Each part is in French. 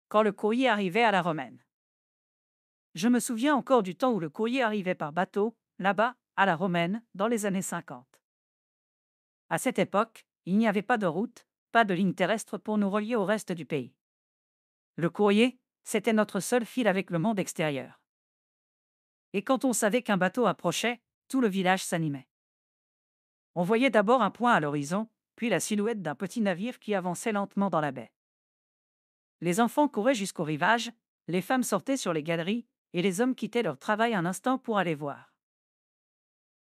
quand le courrier arrivait à la romaine. Je me souviens encore du temps où le courrier arrivait par bateau, là-bas, à la romaine, dans les années 50. À cette époque, il n'y avait pas de route, pas de ligne terrestre pour nous relier au reste du pays. Le courrier, c'était notre seul fil avec le monde extérieur. Et quand on savait qu'un bateau approchait, tout le village s'animait. On voyait d'abord un point à l'horizon, puis la silhouette d'un petit navire qui avançait lentement dans la baie. Les enfants couraient jusqu'au rivage, les femmes sortaient sur les galeries, et les hommes quittaient leur travail un instant pour aller voir.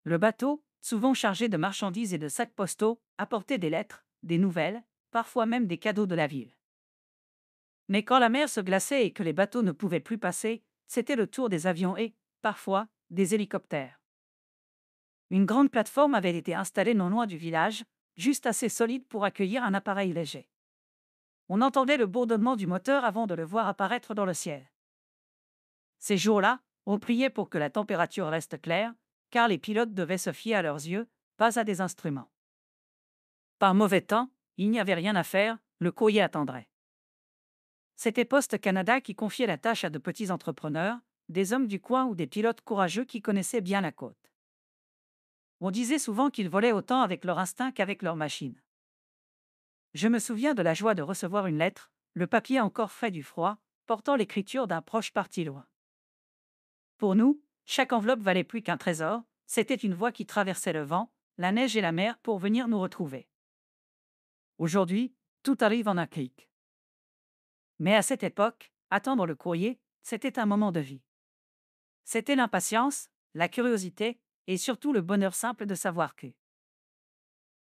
Le bateau, souvent chargé de marchandises et de sacs postaux, apportait des lettres, des nouvelles, parfois même des cadeaux de la ville. Mais quand la mer se glaçait et que les bateaux ne pouvaient plus passer, c'était le tour des avions et, parfois, des hélicoptères. Une grande plateforme avait été installée non loin du village, juste assez solide pour accueillir un appareil léger. On entendait le bourdonnement du moteur avant de le voir apparaître dans le ciel. Ces jours-là, on priait pour que la température reste claire, car les pilotes devaient se fier à leurs yeux, pas à des instruments. Par mauvais temps, il n'y avait rien à faire, le courrier attendrait. C'était Poste Canada qui confiait la tâche à de petits entrepreneurs, des hommes du coin ou des pilotes courageux qui connaissaient bien la côte. On disait souvent qu'ils volaient autant avec leur instinct qu'avec leur machine. Je me souviens de la joie de recevoir une lettre, le papier encore frais du froid, portant l'écriture d'un proche parti loin. Pour nous, chaque enveloppe valait plus qu'un trésor, c'était une voix qui traversait le vent, la neige et la mer pour venir nous retrouver. Aujourd'hui, tout arrive en un clic. Mais à cette époque, attendre le courrier, c'était un moment de vie. C'était l'impatience, la curiosité et surtout le bonheur simple de savoir que